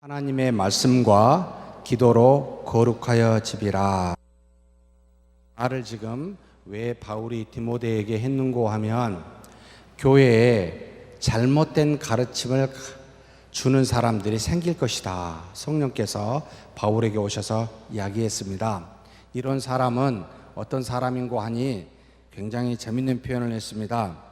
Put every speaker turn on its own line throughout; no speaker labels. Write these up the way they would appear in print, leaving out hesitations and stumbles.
하나님의 말씀과 기도로 거룩하여 집이라. 말을 지금 왜 바울이 디모데에게 했는고 하면, 교회에 잘못된 가르침을 주는 사람들이 생길 것이다. 성령께서 바울에게 오셔서 이야기했습니다. 이런 사람은 어떤 사람인고 하니 굉장히 재밌는 표현을 했습니다.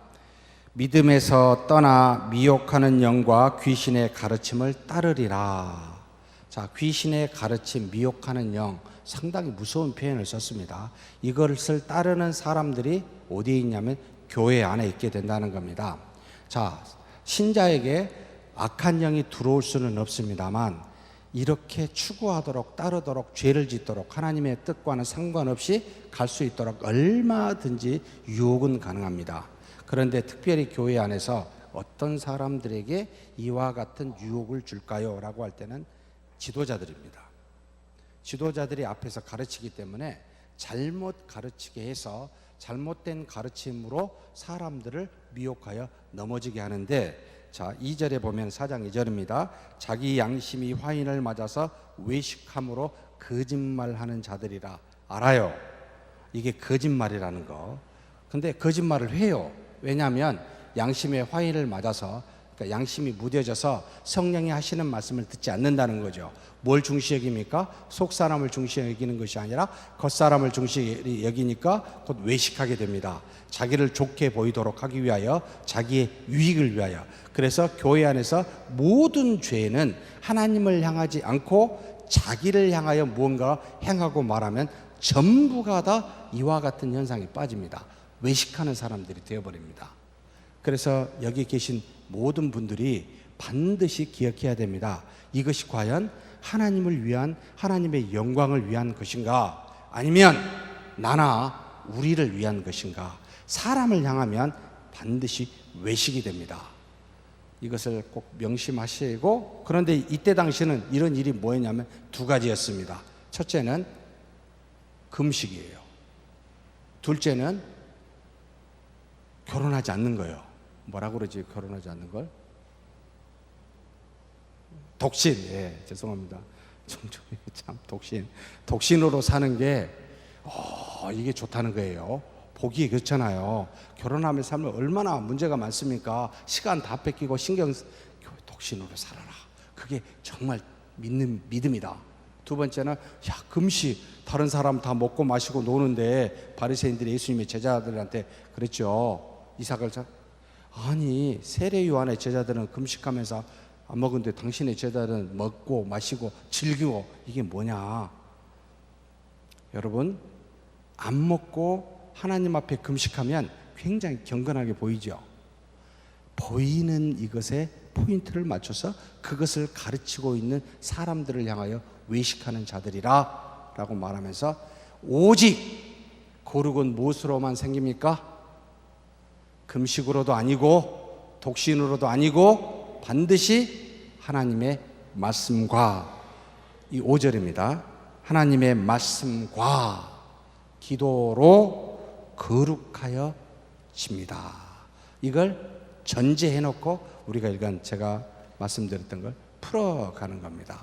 믿음에서 떠나 미혹하는 영과 귀신의 가르침을 따르리라. 자, 귀신의 가르침, 미혹하는 영, 상당히 무서운 표현을 썼습니다. 이것을 따르는 사람들이 어디에 있냐면 교회 안에 있게 된다는 겁니다. 자, 신자에게 악한 영이 들어올 수는 없습니다만, 이렇게 추구하도록, 따르도록, 죄를 짓도록 하나님의 뜻과는 상관없이 갈 수 있도록 얼마든지 유혹은 가능합니다. 그런데 특별히 교회 안에서 어떤 사람들에게 이와 같은 유혹을 줄까요? 라고 할 때는 지도자들입니다. 지도자들이 앞에서 가르치기 때문에 잘못 가르치게 해서 잘못된 가르침으로 사람들을 미혹하여 넘어지게 하는데, 자, 2절에 보면 4장 2절입니다. 자기 양심이 화인을 맞아서 외식함으로 거짓말하는 자들이라. 알아요, 이게 거짓말이라는 거. 근데 거짓말을 해요. 왜냐하면 양심의 화인을 맞아서, 그러니까 양심이 무뎌져서 성령이 하시는 말씀을 듣지 않는다는 거죠. 뭘 중시 여깁니까? 속 사람을 중시 여기는 것이 아니라 겉 사람을 중시 여기니까 곧 외식하게 됩니다. 자기를 좋게 보이도록 하기 위하여, 자기의 유익을 위하여. 그래서 교회 안에서 모든 죄는 하나님을 향하지 않고 자기를 향하여 무언가 행하고 말하면 전부가 다 이와 같은 현상이 빠집니다. 외식하는 사람들이 되어버립니다. 그래서 여기 계신 모든 분들이 반드시 기억해야 됩니다. 이것이 과연 하나님을 위한, 하나님의 영광을 위한 것인가, 아니면 나나 우리를 위한 것인가. 사람을 향하면 반드시 외식이 됩니다. 이것을 꼭 명심하시고, 그런데 이때 당시는 이런 일이 뭐였냐면 두 가지였습니다. 첫째는 금식이에요. 둘째는 결혼하지 않는 거예요. 뭐라고 그러지, 결혼하지 않는 걸? 독신. 예, 죄송합니다. 참, 독신으로 사는 게 이게 좋다는 거예요. 보기에 그렇잖아요. 결혼하며 살면 얼마나 문제가 많습니까? 시간 다 뺏기고 독신으로 살아라. 그게 정말 믿음이다. 두 번째는, 금식, 다른 사람 다 먹고 마시고 노는데, 바리새인들이 예수님의 제자들한테 그랬죠. 이삭을 아니, 세례 요한의 제자들은 금식하면서 안 먹은데 당신의 제자들은 먹고 마시고 즐기고, 이게 뭐냐. 여러분, 안 먹고 하나님 앞에 금식하면 굉장히 경건하게 보이죠. 보이는 이것에 포인트를 맞춰서 그것을 가르치고 있는 사람들을 향하여 외식하는 자들이라 라고 말하면서, 오직 거룩은 무엇으로만 생깁니까? 금식으로도 아니고 독신으로도 아니고 반드시 하나님의 말씀과, 이 5절입니다. 하나님의 말씀과 기도로 거룩하여 집니다. 이걸 전제해 놓고 우리가 제가 말씀드렸던 걸 풀어가는 겁니다.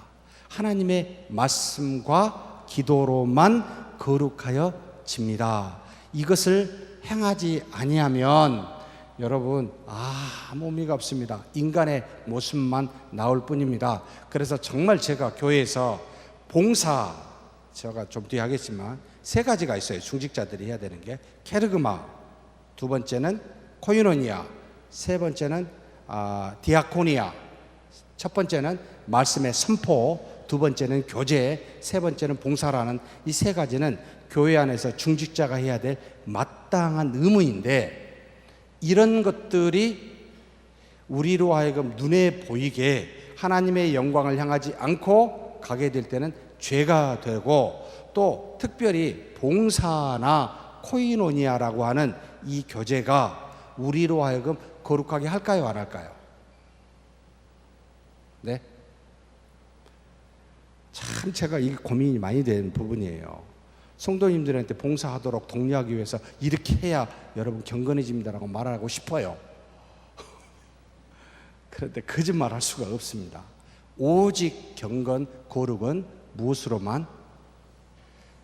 하나님의 말씀과 기도로만 거룩하여 집니다. 이것을 행하지 아니하면 여러분, 아무 의미가 없습니다. 인간의 모습만 나올 뿐입니다. 그래서 정말 제가 교회에서 봉사, 제가 좀 뒤에 하겠지만 3가지가 있어요. 중직자들이 해야 되는 게. 케르그마, 두 번째는 코이노니아, 세 번째는 디아코니아. 첫 번째는 말씀의 선포, 두 번째는 교제, 세 번째는 봉사라는 이 3가지는 교회 안에서 중직자가 해야 될 마땅한 의무인데, 이런 것들이 우리로 하여금 눈에 보이게 하나님의 영광을 향하지 않고 가게 될 때는 죄가 되고, 또 특별히 봉사나 코이노니아라고 하는 이 교제가 우리로 하여금 거룩하게 할까요, 안 할까요? 네? 참 제가 이게 고민이 많이 된 부분이에요. 성도님들한테 봉사하도록 독려하기 위해서 이렇게 해야 여러분 경건해집니다라고 말하고 싶어요. 그런데 거짓말 할 수가 없습니다. 오직 경건 거룩은 무엇으로만?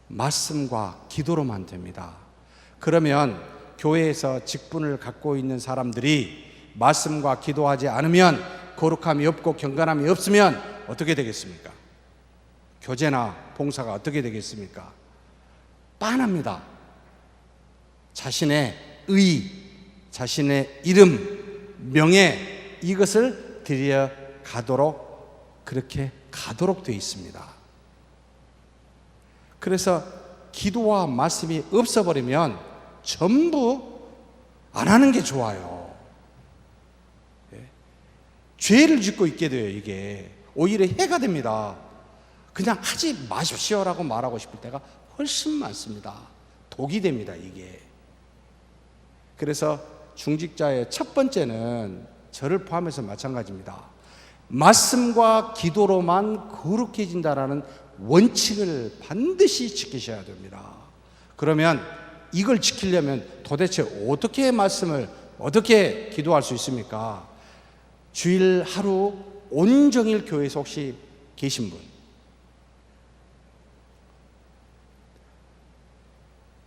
말씀과 기도로만 됩니다. 그러면 교회에서 직분을 갖고 있는 사람들이 말씀과 기도하지 않으면, 거룩함이 없고 경건함이 없으면 어떻게 되겠습니까? 교제나 봉사가 어떻게 되겠습니까? 빤합니다. 자신의 의, 자신의 이름, 명예, 이것을 들여가도록, 그렇게 가도록 되어 있습니다. 그래서 기도와 말씀이 없어버리면 전부 안 하는 게 좋아요. 죄를 짓고 있게 돼요. 이게 오히려 해가 됩니다. 그냥 하지 마십시오라고 말하고 싶을 때가 훨씬 많습니다. 독이 됩니다, 이게. 그래서 중직자의 첫 번째는 저를 포함해서 마찬가지입니다. 말씀과 기도로만 거룩해진다라는 원칙을 반드시 지키셔야 됩니다. 그러면 이걸 지키려면 도대체 어떻게 말씀을, 어떻게 기도할 수 있습니까? 주일 하루 온종일 교회에서 혹시 계신 분,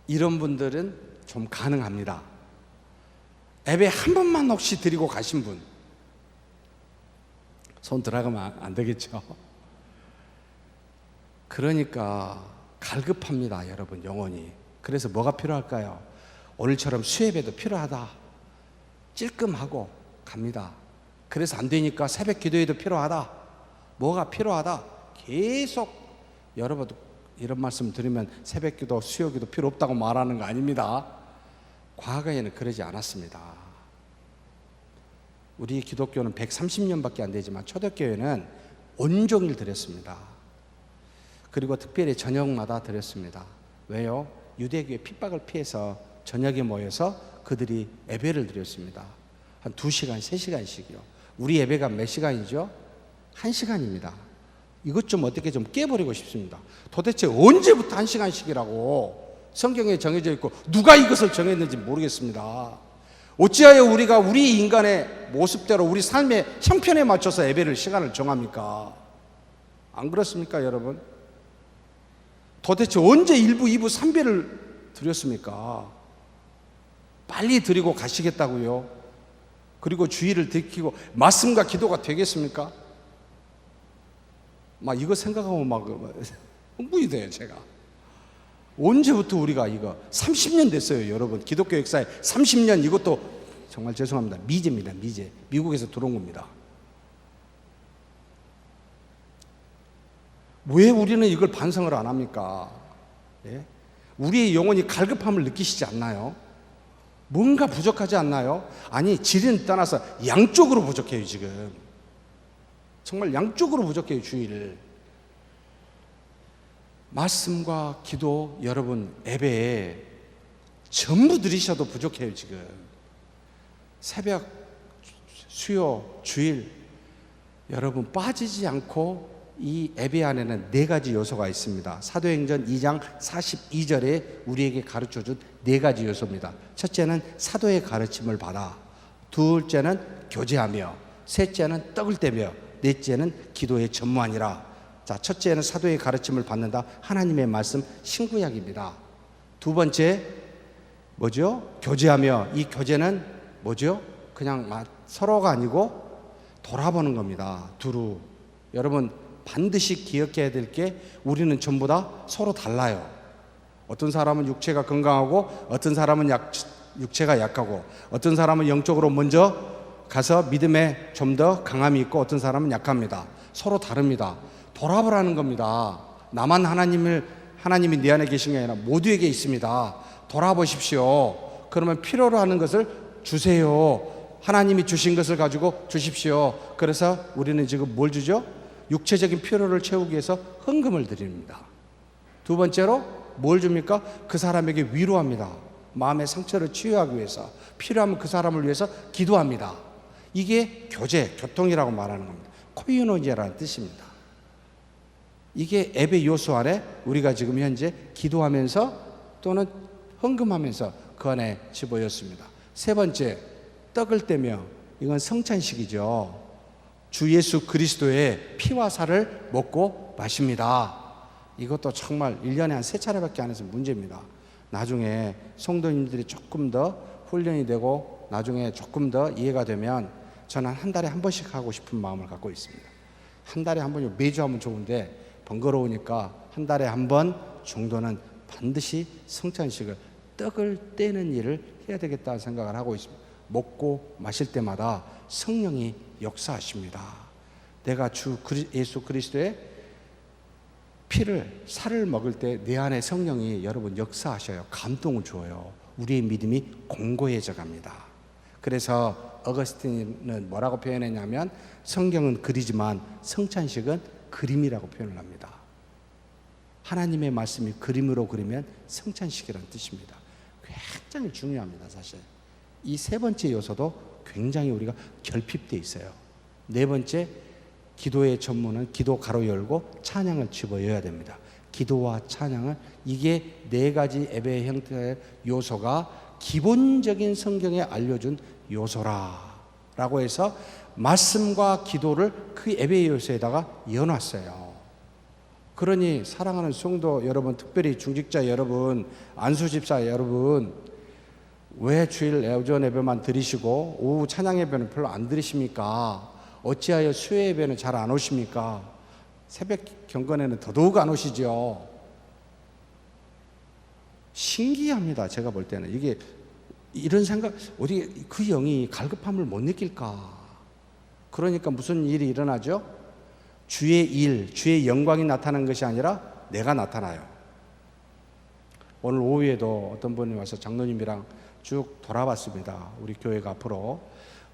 이런 분들은 좀 가능합니다. 예배 한 번만 혹시 드리고 가신 분, 손 들어가면 안 되겠죠? 그러니까 갈급합니다, 여러분, 영혼이. 그래서 뭐가 필요할까요? 오늘처럼 수예배도 필요하다. 찔끔하고 갑니다. 그래서 안 되니까 새벽 기도회도 필요하다. 뭐가 필요하다. 계속 여러분 이런 말씀 드리면 새벽 기도, 수요 기도 필요 없다고 말하는 거 아닙니다. 과거에는 그러지 않았습니다. 우리 기독교는 130년밖에 안 되지만 초대교회는 온종일 드렸습니다. 그리고 특별히 저녁마다 드렸습니다. 왜요? 유대교의 핍박을 피해서 저녁에 모여서 그들이 예배를 드렸습니다. 한 2시간, 3시간씩이요. 우리 예배가 몇 시간이죠? 1시간입니다. 이것 좀 어떻게 좀 깨버리고 싶습니다. 도대체 언제부터 1시간씩이라고 성경에 정해져 있고 누가 이것을 정했는지 모르겠습니다. 어찌하여 우리가 우리 인간의 모습대로 우리 삶의 형편에 맞춰서 예배를 시간을 정합니까? 안 그렇습니까, 여러분? 도대체 언제 1부, 2부, 3배를 드렸습니까? 빨리 드리고 가시겠다고요? 그리고 주의를 지키고 말씀과 기도가 되겠습니까? 막 이거 생각하면 막 흥분이 돼요, 제가. 언제부터 우리가 이거 30년 됐어요, 여러분. 기독교 역사에 30년, 이것도 정말 죄송합니다. 미제입니다, 미제. 미국에서 들어온 겁니다. 왜 우리는 이걸 반성을 안 합니까? 예? 우리의 영혼이 갈급함을 느끼시지 않나요? 뭔가 부족하지 않나요? 아니, 질은 떠나서 양쪽으로 부족해요, 지금. 정말 양쪽으로 부족해요, 주의를. 말씀과 기도, 여러분, 예배에 전부 들이셔도 부족해요, 지금. 새벽, 수요, 주일, 여러분 빠지지 않고 이 예배 안에는 4가지 요소가 있습니다. 사도행전 2장 42절에 우리에게 가르쳐준 4가지 요소입니다. 첫째는 사도의 가르침을 받아, 둘째는 교제하며, 셋째는 떡을 떼며, 넷째는 기도에 전무하니라. 자, 첫째는 사도의 가르침을 받는다. 하나님의 말씀, 신구약입니다. 두 번째 뭐죠? 교제하며. 이 교제는 뭐죠? 그냥 서로가 아니고 돌아보는 겁니다. 두루. 여러분 반드시 기억해야 될 게, 우리는 전부 다 서로 달라요. 어떤 사람은 육체가 건강하고, 어떤 사람은 육체가 약하고, 어떤 사람은 영적으로 먼저 가서 믿음에 좀 더 강함이 있고, 어떤 사람은 약합니다. 서로 다릅니다. 돌아보라는 겁니다. 나만 하나님이 내 안에 계신 게 아니라 모두에게 있습니다. 돌아보십시오. 그러면 필요로 하는 것을 주세요. 하나님이 주신 것을 가지고 주십시오. 그래서 우리는 지금 뭘 주죠? 육체적인 필요를 채우기 위해서 헌금을 드립니다. 두 번째로 뭘 줍니까? 그 사람에게 위로합니다. 마음의 상처를 치유하기 위해서, 필요하면 그 사람을 위해서 기도합니다. 이게 교제, 교통이라고 말하는 겁니다. 코이노니아라는 뜻입니다. 이게 예배 요소 안에 우리가 지금 현재 기도하면서 또는 헌금하면서 그 안에 집어였습니다. 세 번째, 떡을 떼며, 이건 성찬식이죠. 주 예수 그리스도의 피와 살을 먹고 마십니다. 이것도 정말 1년에 한 3차례밖에 안 해서 문제입니다. 나중에 성도님들이 조금 더 훈련이 되고 나중에 조금 더 이해가 되면 저는 한 달에 한 번씩 하고 싶은 마음을 갖고 있습니다. 한 달에 한 번이면 매주 하면 좋은데 번거로우니까 한 달에 한 번 정도는 반드시 성찬식을 떡을 떼는 일을 해야 되겠다는 생각을 하고 있습니다. 먹고 마실 때마다 성령이 역사하십니다. 내가 주 예수 그리스도의 피를 살을 먹을 때 내 안에 성령이 여러분 역사하셔요. 감동을 주어요. 우리의 믿음이 공고해져 갑니다. 그래서 어거스틴은 뭐라고 표현했냐면 성경은 글이지만 성찬식은 그림이라고 표현을 합니다. 하나님의 말씀이 그림으로 그리면 성찬식이라는 뜻입니다. 굉장히 중요합니다. 사실 이 세 번째 요소도 굉장히 우리가 결핍되어 있어요. 네 번째, 기도의 전문은 기도 가로 열고 찬양을 집어넣어야 됩니다. 기도와 찬양을, 이게 네 가지 예배의 형태의 요소가 기본적인 성경에 알려준 요소라라고 해서 말씀과 기도를 그 예배의 요소에다가 이어놨어요. 그러니 사랑하는 성도 여러분, 특별히 중직자 여러분, 안수집사 여러분, 왜 주일 오전 예배만 드리시고 오후 찬양 예배는 별로 안 드리십니까? 어찌하여 수요 예배는 잘 안 오십니까? 새벽 경건에는 더더욱 안 오시죠. 신기합니다. 제가 볼 때는 이게 이런 생각, 어디 그 영이 갈급함을 못 느낄까? 그러니까 무슨 일이 일어나죠? 주의 일, 주의 영광이 나타나는 것이 아니라 내가 나타나요. 오늘 오후에도 어떤 분이 와서 장로님이랑 쭉 돌아봤습니다. 우리 교회가 앞으로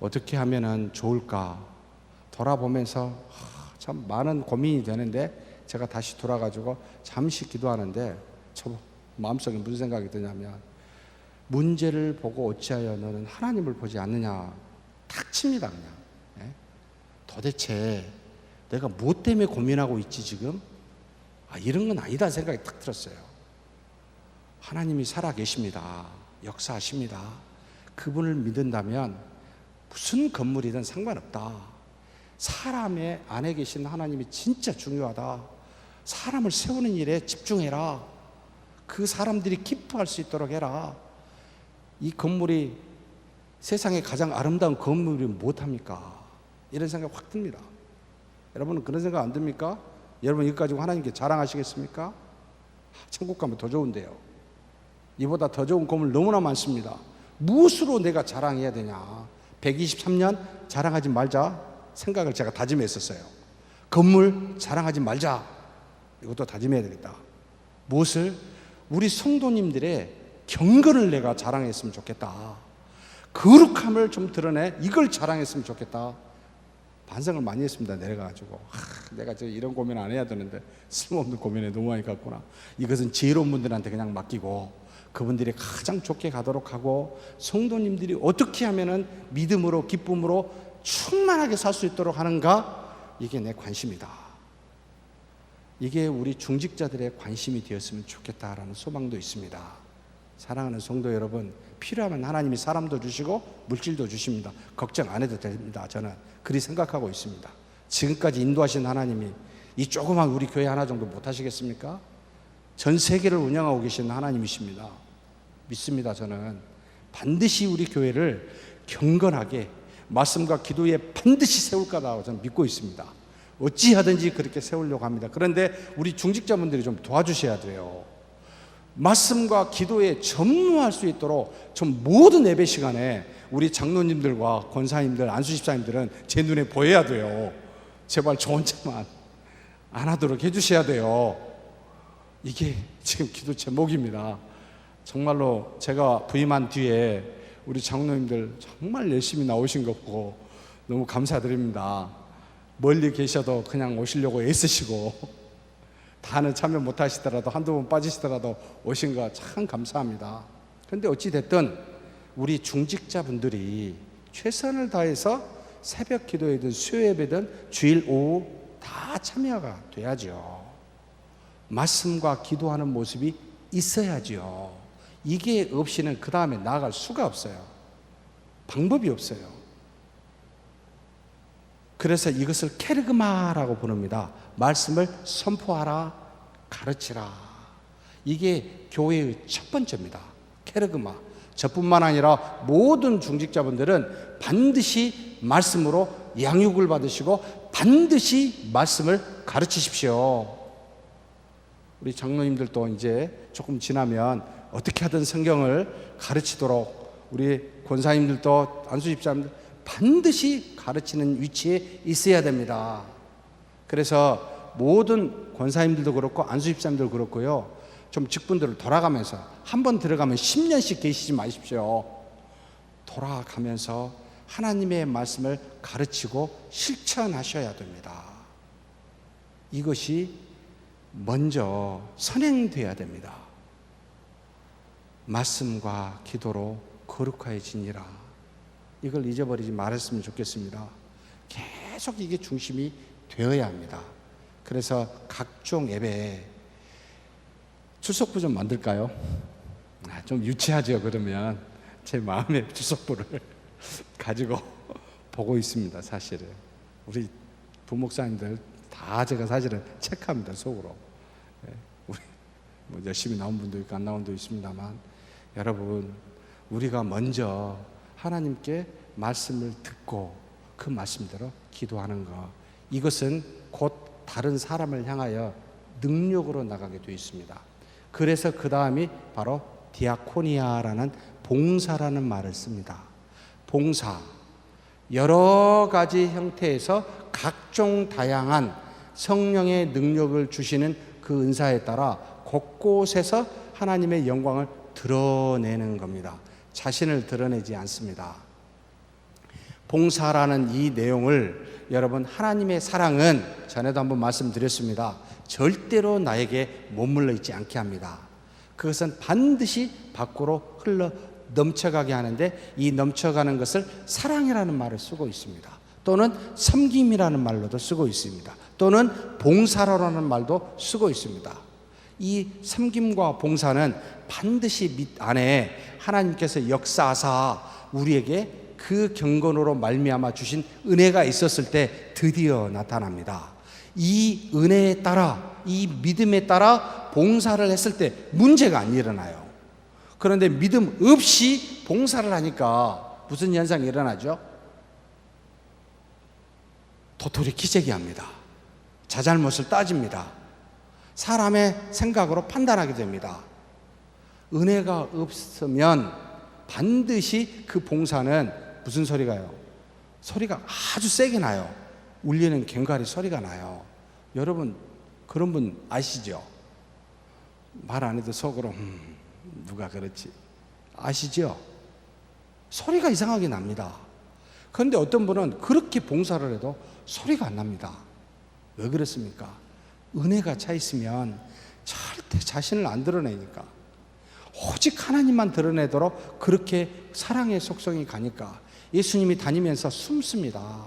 어떻게 하면 좋을까 돌아보면서 참 많은 고민이 되는데, 제가 다시 돌아가지고 잠시 기도하는데 저 마음속에 무슨 생각이 드냐면, 문제를 보고 어찌하여 너는 하나님을 보지 않느냐, 탁 칩니다. 그냥 도대체 내가 무엇 때문에 고민하고 있지 지금? 이런 건 아니다 생각이 딱 들었어요. 하나님이 살아 계십니다. 역사하십니다. 그분을 믿는다면 무슨 건물이든 상관없다. 사람의 안에 계신 하나님이 진짜 중요하다. 사람을 세우는 일에 집중해라. 그 사람들이 기뻐할 수 있도록 해라. 이 건물이 세상에 가장 아름다운 건물이 무엇합니까? 이런 생각 확 듭니다. 여러분은 그런 생각 안 듭니까? 여러분 이거 가지고 하나님께 자랑하시겠습니까? 천국 가면 더 좋은데요. 이보다 더 좋은 건물 너무나 많습니다. 무엇으로 내가 자랑해야 되냐? 123년 자랑하지 말자 생각을 제가 다짐했었어요. 건물 자랑하지 말자, 이것도 다짐해야 되겠다. 무엇을? 우리 성도님들의 경건을 내가 자랑했으면 좋겠다. 거룩함을 좀 드러내, 이걸 자랑했으면 좋겠다. 반성을 많이 했습니다. 내려가지고 내가 이런 고민 안 해야 되는데 쓸모없는 고민에 너무 많이 갔구나. 이것은 지혜로운 분들한테 그냥 맡기고 그분들이 가장 좋게 가도록 하고, 성도님들이 어떻게 하면은 믿음으로 기쁨으로 충만하게 살 수 있도록 하는가, 이게 내 관심이다. 이게 우리 중직자들의 관심이 되었으면 좋겠다라는 소망도 있습니다. 사랑하는 성도 여러분, 필요하면 하나님이 사람도 주시고 물질도 주십니다. 걱정 안 해도 됩니다. 저는 그리 생각하고 있습니다. 지금까지 인도하신 하나님이 이 조그만 우리 교회 하나 정도 못 하시겠습니까? 전 세계를 운영하고 계신 하나님이십니다. 믿습니다. 저는 반드시 우리 교회를 경건하게 말씀과 기도에 반드시 세울 거라고 저는 믿고 있습니다. 어찌하든지 그렇게 세우려고 합니다. 그런데 우리 중직자분들이 좀 도와주셔야 돼요. 말씀과 기도에 전무할 수 있도록 좀 모든 예배 시간에 우리 장로님들과 권사님들, 안수집사님들은 제 눈에 보여야 돼요. 제발 저 혼자만 안 하도록 해주셔야 돼요. 이게 지금 기도 제목입니다. 정말로 제가 부임한 뒤에 우리 장로님들 정말 열심히 나오신 거 보고 너무 감사드립니다. 멀리 계셔도 그냥 오시려고 애쓰시고, 다는 참여 못 하시더라도 한두 번 빠지시더라도 오신 거 참 감사합니다. 그런데 어찌됐든 우리 중직자분들이 최선을 다해서 새벽 기도회든 수요 예배든 주일 오후 다 참여가 돼야죠. 말씀과 기도하는 모습이 있어야죠. 이게 없이는 그 다음에 나아갈 수가 없어요. 방법이 없어요. 그래서 이것을 케르그마라고 부릅니다. 말씀을 선포하라, 가르치라. 이게 교회의 첫 번째입니다. 케르그마. 저뿐만 아니라 모든 중직자분들은 반드시 말씀으로 양육을 받으시고 반드시 말씀을 가르치십시오. 우리 장로님들도 이제 조금 지나면 어떻게 하든 성경을 가르치도록, 우리 권사님들도 안수집사님들 반드시 가르치는 위치에 있어야 됩니다. 그래서 모든 권사님들도 그렇고 안수집사님들도 그렇고요, 좀 직분들을 돌아가면서, 한 번 들어가면 10년씩 계시지 마십시오. 돌아가면서 하나님의 말씀을 가르치고 실천하셔야 됩니다. 이것이 먼저 선행돼야 됩니다. 말씀과 기도로 거룩하여지니라. 이걸 잊어버리지 말았으면 좋겠습니다. 계속 이게 중심이 되어야 합니다. 그래서 각종 예배에 출석부 좀 만들까요? 좀 유치하죠. 그러면 제 마음의 출석부를 가지고 보고 있습니다. 사실은 우리 부목사님들 다 제가 사실은 체크합니다. 속으로. 우리 뭐 열심히 나온 분도 있고 안 나온 분도 있습니다만, 여러분, 우리가 먼저 하나님께 말씀을 듣고 그 말씀대로 기도하는 것, 이것은 곧 다른 사람을 향하여 능력으로 나가게 되어 있습니다. 그래서 그 다음이 바로 디아코니아라는 봉사라는 말을 씁니다. 봉사, 여러 가지 형태에서 각종 다양한 성령의 능력을 주시는 그 은사에 따라 곳곳에서 하나님의 영광을 드러내는 겁니다. 자신을 드러내지 않습니다. 봉사라는 이 내용을, 여러분, 하나님의 사랑은 전에도 한번 말씀드렸습니다. 절대로 나에게 머물러 있지 않게 합니다. 그것은 반드시 밖으로 흘러 넘쳐가게 하는데, 이 넘쳐가는 것을 사랑이라는 말을 쓰고 있습니다. 또는 섬김이라는 말로도 쓰고 있습니다. 또는 봉사라는 말도 쓰고 있습니다. 이 섬김과 봉사는 반드시 밑 안에 하나님께서 역사하사 우리에게 그 경건으로 말미암아 주신 은혜가 있었을 때 드디어 나타납니다. 이 은혜에 따라, 이 믿음에 따라 봉사를 했을 때 문제가 안 일어나요. 그런데 믿음 없이 봉사를 하니까 무슨 현상이 일어나죠? 도토리 기재기 합니다. 자잘못을 따집니다. 사람의 생각으로 판단하게 됩니다. 은혜가 없으면 반드시 그 봉사는 무슨 소리가요? 소리가 아주 세게 나요. 울리는 괭과리 소리가 나요. 여러분, 그런 분 아시죠? 말 안 해도 속으로 누가 그렇지 아시죠? 소리가 이상하게 납니다. 그런데 어떤 분은 그렇게 봉사를 해도 소리가 안 납니다. 왜 그렇습니까? 은혜가 차 있으면 절대 자신을 안 드러내니까, 오직 하나님만 드러내도록 그렇게 사랑의 속성이 가니까 예수님이 다니면서 숨습니다.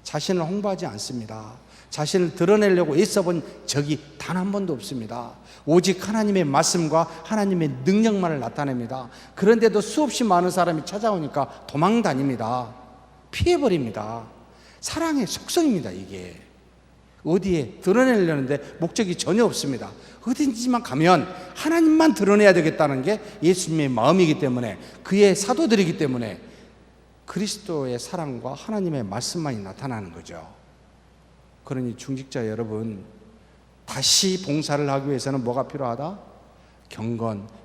자신을 홍보하지 않습니다. 자신을 드러내려고 애써본 적이 단 한 번도 없습니다. 오직 하나님의 말씀과 하나님의 능력만을 나타냅니다. 그런데도 수없이 많은 사람이 찾아오니까 도망 다닙니다. 피해버립니다. 사랑의 속성입니다. 이게 어디에 드러내려는데 목적이 전혀 없습니다. 어딘지만 가면 하나님만 드러내야 되겠다는 게 예수님의 마음이기 때문에, 그의 사도들이기 때문에 그리스도의 사랑과 하나님의 말씀만이 나타나는 거죠. 그러니 중직자 여러분, 다시 봉사를 하기 위해서는 뭐가 필요하다?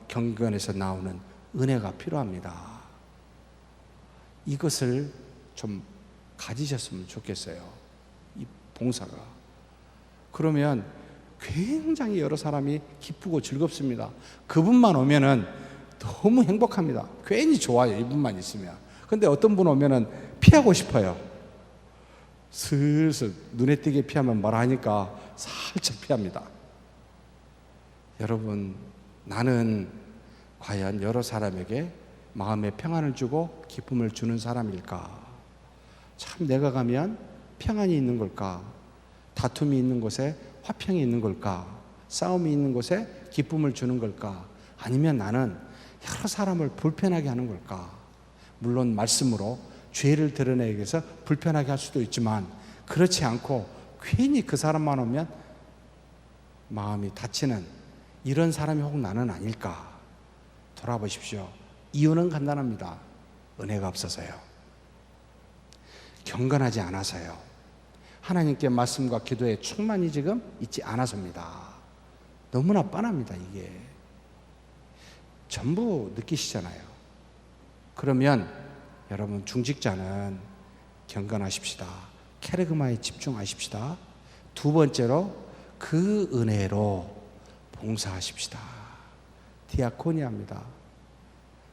경건에서 나오는 은혜가 필요합니다. 이것을 좀 가지셨으면 좋겠어요. 이 봉사가. 그러면 굉장히 여러 사람이 기쁘고 즐겁습니다. 그분만 오면은 너무 행복합니다. 괜히 좋아요. 이분만 있으면. 근데 어떤 분 오면은 피하고 싶어요. 슬슬 눈에 띄게 피하면 뭐라 하니까 살짝 피합니다. 여러분, 나는 과연 여러 사람에게 마음의 평안을 주고 기쁨을 주는 사람일까? 참 내가 가면 평안이 있는 걸까? 다툼이 있는 곳에 화평이 있는 걸까? 싸움이 있는 곳에 기쁨을 주는 걸까? 아니면 나는 여러 사람을 불편하게 하는 걸까? 물론 말씀으로 죄를 드러내기 위해서 불편하게 할 수도 있지만, 그렇지 않고 괜히 그 사람만 오면 마음이 다치는 이런 사람이 혹 나는 아닐까 돌아보십시오. 이유는 간단합니다. 은혜가 없어서요. 경건하지 않아서요. 하나님께 말씀과 기도에 충만히 지금 있지 않아서입니다. 너무나 뻔합니다. 이게 전부 느끼시잖아요. 그러면 여러분 중직자는 경건하십시다. 케르그마에 집중하십시다. 두 번째로 그 은혜로 봉사하십시다. 디아코니아입니다.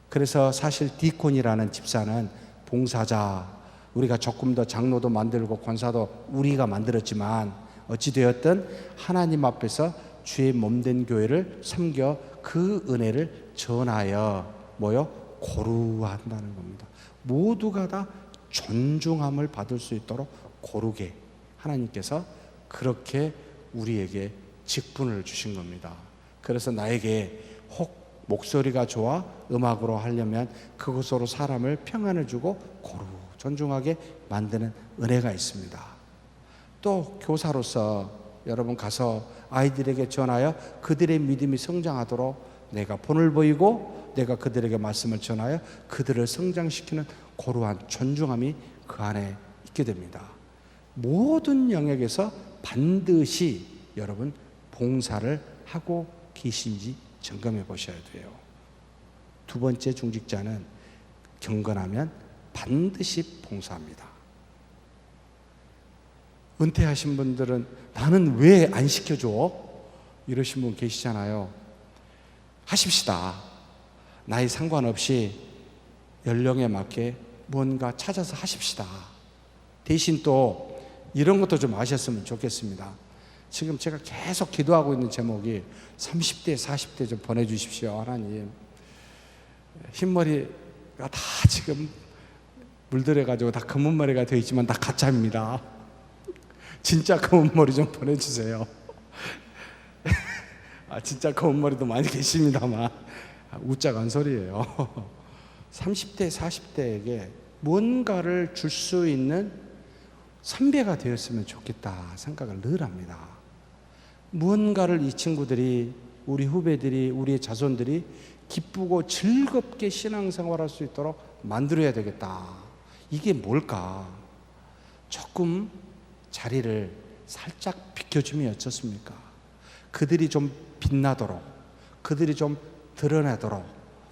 그래서 사실 디콘이라는 집사는 봉사자, 우리가 조금 더 장로도 만들고 권사도 우리가 만들었지만 어찌되었든 하나님 앞에서 주의 몸된 교회를 섬겨 그 은혜를 전하여 고루한다는 겁니다. 모두가 다 존중함을 받을 수 있도록 고르게 하나님께서 그렇게 우리에게 직분을 주신 겁니다. 그래서 나에게 혹 목소리가 좋아 음악으로 하려면 그것으로 사람을 평안을 주고 고루 존중하게 만드는 은혜가 있습니다. 또 교사로서 여러분 가서 아이들에게 전하여 그들의 믿음이 성장하도록 내가 본을 보이고 내가 그들에게 말씀을 전하여 그들을 성장시키는 고루한 존중함이 그 안에 있게 됩니다. 모든 영역에서 반드시 여러분 봉사를 하고 계신지 점검해 보셔야 돼요. 두 번째 중직자는 경건하면 반드시 봉사합니다. 은퇴하신 분들은 나는 왜 안 시켜줘? 이러신 분 계시잖아요. 하십시다. 나이 상관없이 연령에 맞게 뭔가 찾아서 하십시다. 대신 또 이런 것도 좀 아셨으면 좋겠습니다. 지금 제가 계속 기도하고 있는 제목이 30대, 40대 좀 보내주십시오. 하나님. 흰머리가 다 지금 물들여가지고 다 검은 머리가 되어 있지만 다 가짜입니다. 진짜 검은 머리 좀 보내주세요. 진짜 검은 머리도 많이 계십니다만 웃자간 소리예요. 30대, 40대에게 뭔가를 줄 수 있는 선배가 되었으면 좋겠다 생각을 늘 합니다. 무언가를 이 친구들이, 우리 후배들이, 우리의 자손들이 기쁘고 즐겁게 신앙생활할 수 있도록 만들어야 되겠다. 이게 뭘까? 조금 자리를 살짝 비켜주면 어떻습니까? 그들이 좀 빛나도록, 그들이 좀 드러나도록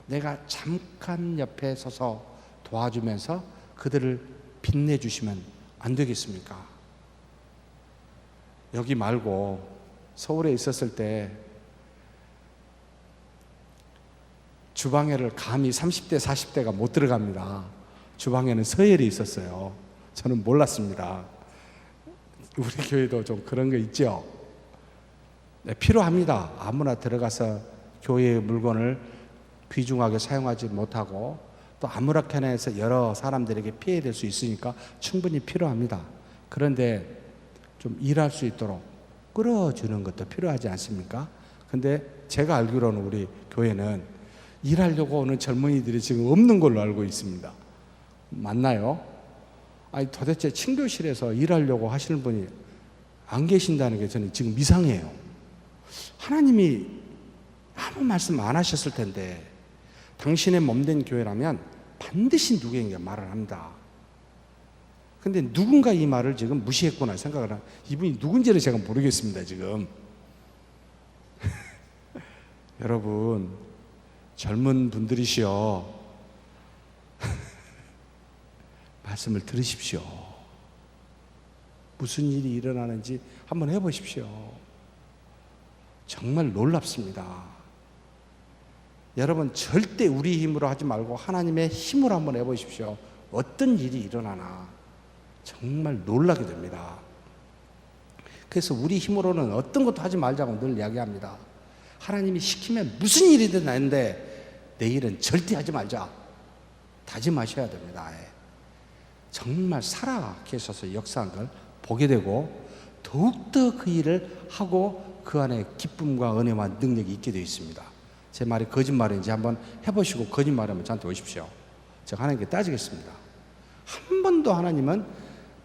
내가 잠깐 옆에 서서 도와주면서 그들을 빛내주시면 안 되겠습니까? 여기 말고 서울에 있었을 때 주방에를 감히 30대, 40대가 못 들어갑니다. 주방에는 서열이 있었어요. 저는 몰랐습니다. 우리 교회도 좀 그런 거 있죠? 네, 필요합니다. 아무나 들어가서 교회의 물건을 귀중하게 사용하지 못하고 또 아무렇게나 해서 여러 사람들에게 피해될 수 있으니까 충분히 필요합니다. 그런데 좀 일할 수 있도록 끌어주는 것도 필요하지 않습니까? 근데 제가 알기로는 우리 교회는 일하려고 오는 젊은이들이 지금 없는 걸로 알고 있습니다. 맞나요? 아니 도대체 친교실에서 일하려고 하시는 분이 안 계신다는 게 저는 지금 이상해요. 하나님이 아무 말씀 안 하셨을 텐데 당신의 몸된 교회라면 반드시 누구에게 말을 합니다. 근데 누군가 이 말을 지금 무시했구나 생각을 하면 이분이 누군지를 제가 모르겠습니다. 지금 여러분 젊은 분들이시여 말씀을 들으십시오. 무슨 일이 일어나는지 한번 해보십시오. 정말 놀랍습니다. 여러분 절대 우리 힘으로 하지 말고 하나님의 힘으로 한번 해보십시오. 어떤 일이 일어나나 정말 놀라게 됩니다. 그래서 우리 힘으로는 어떤 것도 하지 말자고 늘 이야기합니다. 하나님이 시키면 무슨 일이든 나는데 내일은 절대 하지 말자 다짐하셔야 됩니다. 정말 살아 계셔서 역사한 걸 보게 되고 더욱더 그 일을 하고 그 안에 기쁨과 은혜와 능력이 있게 되어 있습니다. 제 말이 거짓말인지 한번 해보시고 거짓말하면 저한테 오십시오. 제가 하나님께 따지겠습니다. 한 번도 하나님은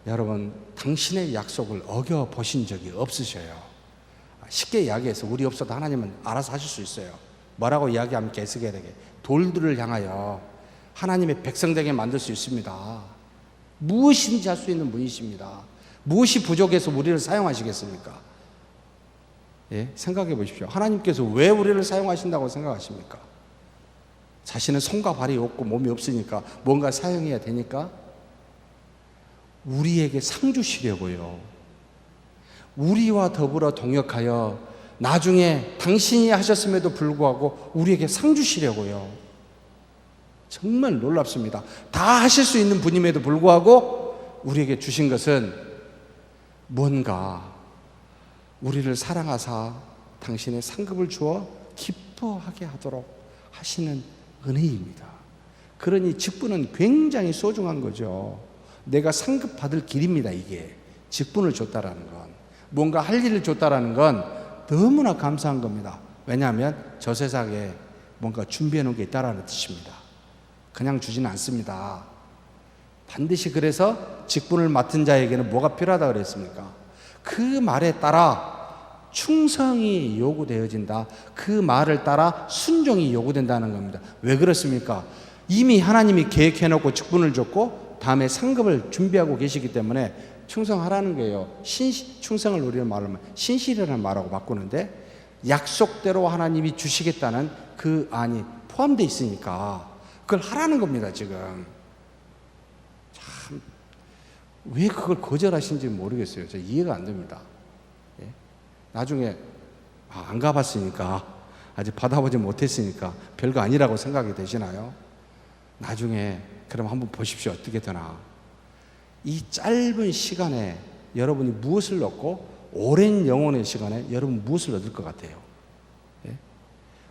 여러분, 당신의 약속을 어겨 보신 적이 없으셔요. 쉽게 이야기해서 우리 없어도 하나님은 알아서 하실 수 있어요. 뭐라고 이야기하면 개석해야 되게 돌들을 향하여 하나님의 백성 되게 만들 수 있습니다. 무엇인지 할 수 있는 분이십니다. 무엇이 부족해서 우리를 사용하시겠습니까? 예? 생각해 보십시오. 하나님께서 왜 우리를 사용하신다고 생각하십니까? 자신은 손과 발이 없고 몸이 없으니까 뭔가 사용해야 되니까 우리에게 상 주시려고요. 우리와 더불어 동역하여 나중에 당신이 하셨음에도 불구하고 우리에게 상 주시려고요. 정말 놀랍습니다. 다 하실 수 있는 분임에도 불구하고 우리에게 주신 것은 뭔가 우리를 사랑하사 당신의 상급을 주어 기뻐하게 하도록 하시는 은혜입니다. 그러니 직분은 굉장히 소중한 거죠. 내가 상급 받을 길입니다. 이게 직분을 줬다라는 건, 뭔가 할 일을 줬다라는 건 너무나 감사한 겁니다. 왜냐하면 저 세상에 뭔가 준비해 놓은 게 있다라는 뜻입니다. 그냥 주지는 않습니다. 반드시 그래서 직분을 맡은 자에게는 뭐가 필요하다 그랬습니까? 그 말에 따라 충성이 요구되어진다. 그 말을 따라 순종이 요구된다는 겁니다. 왜 그렇습니까? 이미 하나님이 계획해 놓고 직분을 줬고 다음에 상급을 준비하고 계시기 때문에 충성하라는 거예요. 충성을 우리는 말하면 신실이라는 말하고 바꾸는데, 약속대로 하나님이 주시겠다는 그 안이 포함되어 있으니까 그걸 하라는 겁니다. 지금 참 왜 그걸 거절하신지 모르겠어요. 저 이해가 안 됩니다. 예? 나중에 안 가봤으니까, 아직 받아보지 못했으니까 별거 아니라고 생각이 되시나요? 나중에 그럼 한번 보십시오. 어떻게 되나. 이 짧은 시간에 여러분이 무엇을 얻고 오랜 영혼의 시간에 여러분 무엇을 얻을 것 같아요? 예?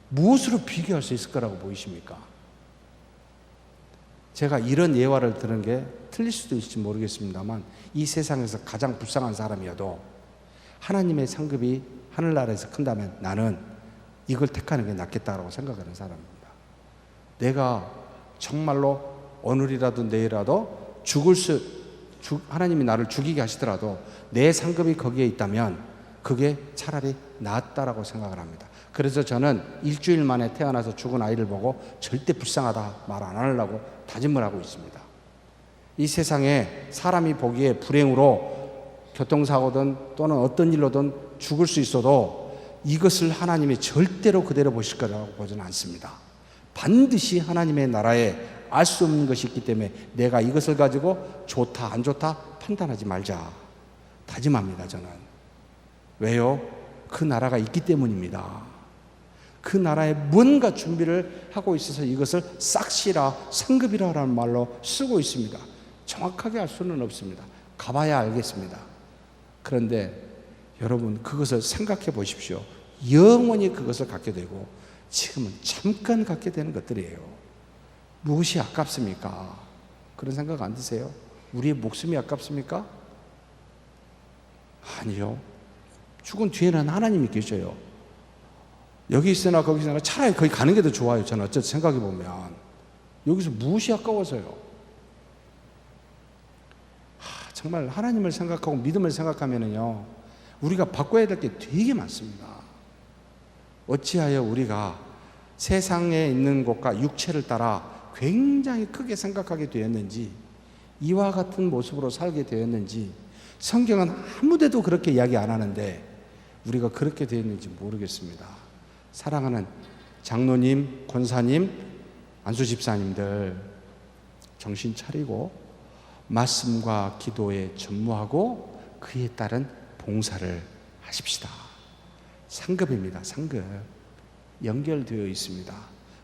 무엇으로 비교할 수 있을 거라고 보이십니까? 제가 이런 예화를 들은 게 틀릴 수도 있을지 모르겠습니다만, 이 세상에서 가장 불쌍한 사람이어도 하나님의 상급이 하늘나라에서 큰다면 나는 이걸 택하는 게 낫겠다라고 생각하는 사람입니다. 내가 정말로 오늘이라도 내일이라도 하나님이 나를 죽이게 하시더라도 내 상급이 거기에 있다면 그게 차라리 낫다라고 생각을 합니다. 그래서 저는 일주일 만에 태어나서 죽은 아이를 보고 절대 불쌍하다 말 안 하려고 다짐을 하고 있습니다. 이 세상에 사람이 보기에 불행으로 교통사고든 또는 어떤 일로든 죽을 수 있어도 이것을 하나님이 절대로 그대로 보실 거라고 보지는 않습니다. 반드시 하나님의 나라에 알 수 없는 것이 있기 때문에 내가 이것을 가지고 좋다 안 좋다 판단하지 말자 다짐합니다. 저는. 왜요? 그 나라가 있기 때문입니다. 그 나라에 뭔가 준비를 하고 있어서 이것을 싹시라 상급이라는 말로 쓰고 있습니다. 정확하게 알 수는 없습니다. 가봐야 알겠습니다. 그런데 여러분, 그것을 생각해 보십시오. 영원히 그것을 갖게 되고 지금은 잠깐 갖게 되는 것들이에요. 무엇이 아깝습니까? 그런 생각 안 드세요? 우리의 목숨이 아깝습니까? 아니요. 죽은 뒤에는 하나님이 계셔요. 여기 있으나 거기 있으나 차라리 거기 가는 게 더 좋아요. 저는 어쨌든 생각해 보면 여기서 무엇이 아까워서요? 정말 하나님을 생각하고 믿음을 생각하면은요, 우리가 바꿔야 될 게 되게 많습니다. 어찌하여 우리가 세상에 있는 것과 육체를 따라 굉장히 크게 생각하게 되었는지, 이와 같은 모습으로 살게 되었는지, 성경은 아무데도 그렇게 이야기 안 하는데 우리가 그렇게 되었는지 모르겠습니다. 사랑하는 장로님, 권사님, 안수집사님들, 정신 차리고 말씀과 기도에 전무하고 그에 따른 봉사를 하십시다. 상급입니다. 상급. 연결되어 있습니다.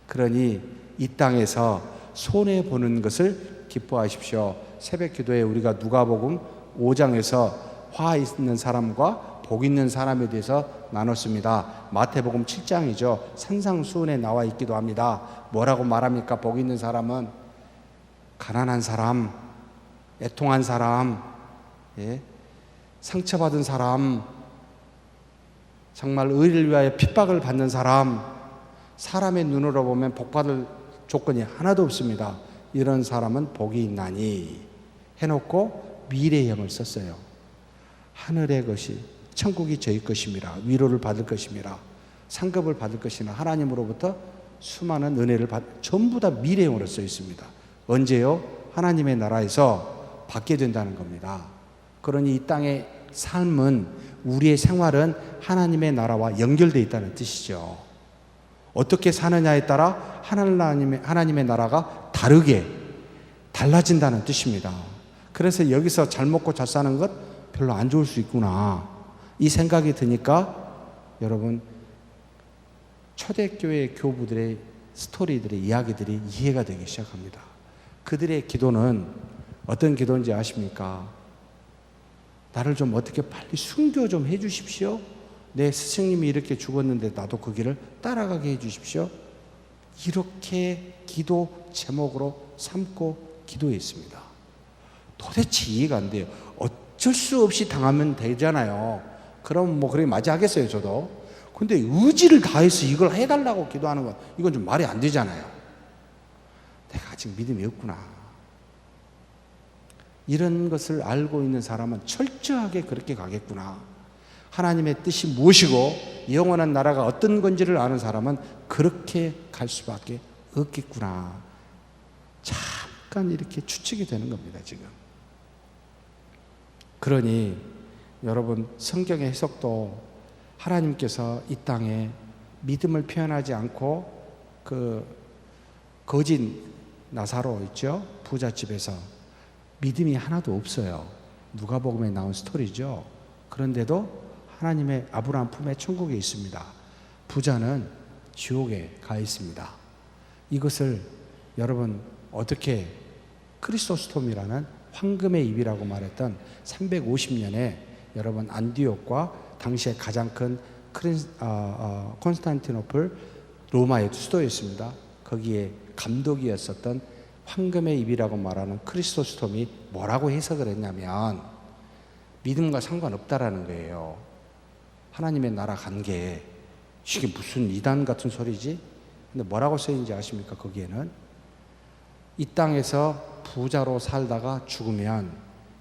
그러니 이 땅에서 손해보는 것을 기뻐하십시오. 새벽 기도에 우리가 누가복음 5장에서 화 있는 사람과 복 있는 사람에 대해서 나눴습니다. 마태복음 7장이죠. 산상수훈에 나와 있기도 합니다. 뭐라고 말합니까? 복 있는 사람은 가난한 사람, 애통한 사람, 예? 상처받은 사람, 정말 의를 위하여 핍박을 받는 사람, 사람의 눈으로 보면 복받을 조건이 하나도 없습니다. 이런 사람은 복이 있나니 해놓고 미래형을 썼어요. 하늘의 것이 천국이 저희 것임이라, 위로를 받을 것임이라, 상급을 받을 것이나 하나님으로부터 수많은 은혜를 전부 다 미래형으로 써 있습니다. 언제요? 하나님의 나라에서 받게 된다는 겁니다. 그러니 이 땅의 삶은, 우리의 생활은 하나님의 나라와 연결되어 있다는 뜻이죠. 어떻게 사느냐에 따라 하나님의 나라가 달라진다는 뜻입니다. 그래서 여기서 잘 먹고 잘 사는 것 별로 안 좋을 수 있구나, 이 생각이 드니까 여러분, 초대교회 교부들의 스토리들의 이야기들이 이해가 되기 시작합니다. 그들의 기도는 어떤 기도인지 아십니까? 나를 좀 어떻게 빨리 순교 좀 해 주십시오. 내 스승님이 이렇게 죽었는데 나도 그 길을 따라가게 해 주십시오. 이렇게 기도 제목으로 삼고 기도했습니다. 도대체 이해가 안 돼요. 어쩔 수 없이 당하면 되잖아요. 그럼 그렇게 맞이하겠어요, 저도. 근데 의지를 다해서 이걸 해달라고 기도하는 건, 이건 좀 말이 안 되잖아요. 내가 아직 믿음이 없구나. 이런 것을 알고 있는 사람은 철저하게 그렇게 가겠구나. 하나님의 뜻이 무엇이고 영원한 나라가 어떤 건지를 아는 사람은 그렇게 갈 수밖에 없겠구나. 잠깐 이렇게 추측이 되는 겁니다, 지금. 그러니 여러분, 성경의 해석도 하나님께서 이 땅에 믿음을 표현하지 않고 그 거짓 나사로 있죠? 부잣집에서 믿음이 하나도 없어요. 누가복음에 나온 스토리죠. 그런데도 하나님의 아브라함 품에 천국에 있습니다. 부자는 지옥에 가 있습니다. 이것을 여러분 어떻게 크리소스톰이라는 황금의 입이라고 말했던 350년에 여러분 안디옥과 당시에 가장 큰 콘스탄티노플 로마의 수도였습니다. 거기에 감독이었었던 황금의 입이라고 말하는 크리소스톰이 뭐라고 해석을 했냐면, 믿음과 상관없다라는 거예요. 하나님의 나라 간 게 이게 무슨 이단 같은 소리지? 근데 뭐라고 써있는지 아십니까? 거기에는 이 땅에서 부자로 살다가 죽으면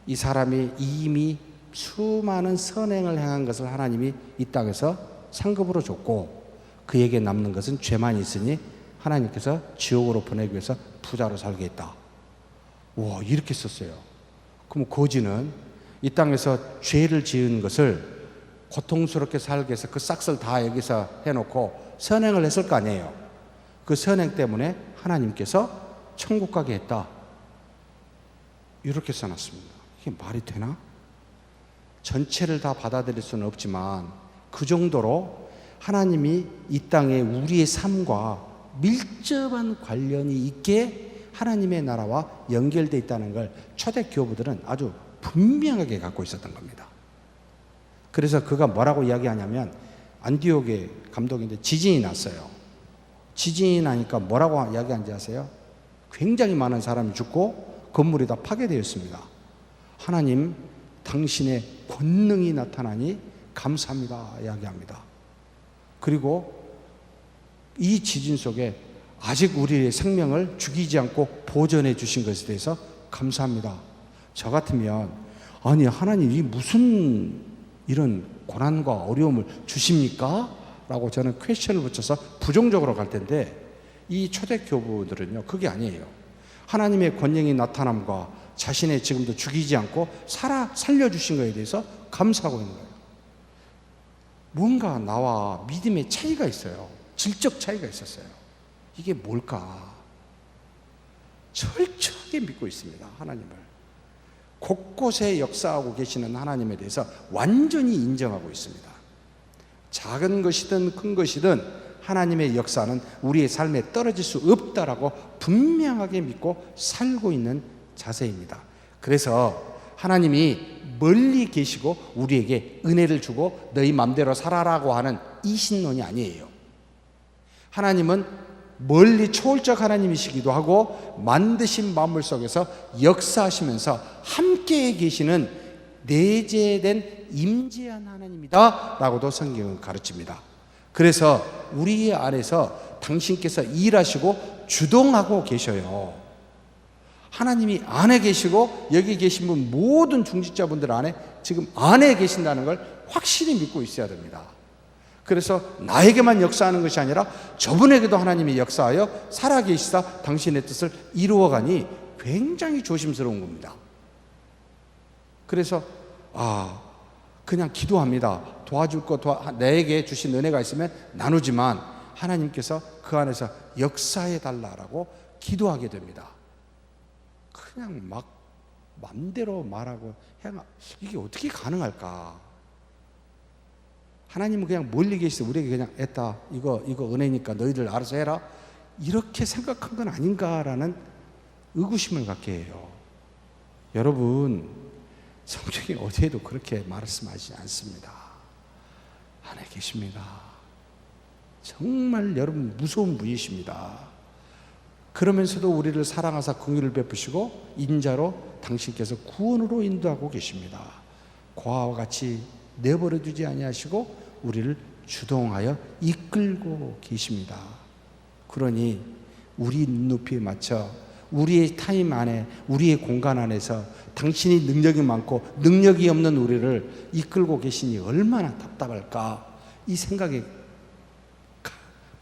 이 사람이 이미 수많은 선행을 행한 것을 하나님이 이 땅에서 상급으로 줬고, 그에게 남는 것은 죄만 있으니 하나님께서 지옥으로 보내기 위해서 부자로 살게 했다. 와, 이렇게 썼어요. 그럼 거지는 이 땅에서 죄를 지은 것을 고통스럽게 살게 해서 그 싹을 다 여기서 해놓고 선행을 했을 거 아니에요. 그 선행 때문에 하나님께서 천국 가게 했다. 이렇게 써놨습니다. 이게 말이 되나? 전체를 다 받아들일 수는 없지만 그 정도로 하나님이 이 땅에 우리의 삶과 밀접한 관련이 있게 하나님의 나라와 연결되어 있다는 걸 초대 교부들은 아주 분명하게 갖고 있었던 겁니다. 그래서 그가 뭐라고 이야기하냐면, 안디옥의 감독인데 지진이 났어요. 지진이 나니까 뭐라고 이야기하는지 아세요? 굉장히 많은 사람이 죽고 건물이 다 파괴되었습니다. 하나님, 당신의 권능이 나타나니 감사합니다 이야기합니다. 그리고 이 지진 속에 아직 우리의 생명을 죽이지 않고 보존해 주신 것에 대해서 감사합니다. 저 같으면, 아니 하나님이 무슨 이런 고난과 어려움을 주십니까? 라고 저는 퀘스천을 붙여서 부정적으로 갈 텐데, 이 초대교부들은요 그게 아니에요. 하나님의 권능이 나타남과 자신의 지금도 죽이지 않고 살려주신 것에 대해서 감사하고 있는 거예요. 뭔가 나와 믿음의 차이가 있어요. 질적 차이가 있었어요. 이게 뭘까? 철저하게 믿고 있습니다. 하나님을. 곳곳에 역사하고 계시는 하나님에 대해서 완전히 인정하고 있습니다. 작은 것이든 큰 것이든 하나님의 역사는 우리의 삶에 떨어질 수 없다라고 분명하게 믿고 살고 있는 자세입니다. 그래서 하나님이 멀리 계시고 우리에게 은혜를 주고 너희 맘대로 살아라고 하는 이 신론이 아니에요. 하나님은 멀리 초월적 하나님이시기도 하고 만드신 만물 속에서 역사하시면서 함께 계시는 내재된 임재한 하나님이다 라고도 성경은 가르칩니다. 그래서 우리 안에서 당신께서 일하시고 주동하고 계셔요. 하나님이 안에 계시고 여기 계신 분 모든 중직자분들 안에 지금 안에 계신다는 걸 확실히 믿고 있어야 됩니다. 그래서 나에게만 역사하는 것이 아니라 저분에게도 하나님이 역사하여 살아계시다 당신의 뜻을 이루어가니 굉장히 조심스러운 겁니다. 그래서 그냥 기도합니다. 도와줄 거 내게 주신 은혜가 있으면 나누지만 하나님께서 그 안에서 역사해 달라라고 기도하게 됩니다. 그냥 막 맘대로 말하고 이게 어떻게 가능할까? 하나님은 그냥 멀리 계시서 우리에게 그냥 했다. 이거 은혜니까 너희들 알아서 해라. 이렇게 생각한 건 아닌가라는 의구심을 갖게 해요. 여러분, 성경이 어디에도 그렇게 말씀하지 않습니다. 안에 계십니다. 정말 여러분 무서운 분이십니다. 그러면서도 우리를 사랑하사 긍휼을 베푸시고 인자로 당신께서 구원으로 인도하고 계십니다. 고아와 같이 내버려 두지 아니하시고 우리를 주동하여 이끌고 계십니다. 그러니 우리 눈높이에 맞춰 우리의 타임 안에, 우리의 공간 안에서 당신이 능력이 많고 능력이 없는 우리를 이끌고 계시니 얼마나 답답할까, 이 생각이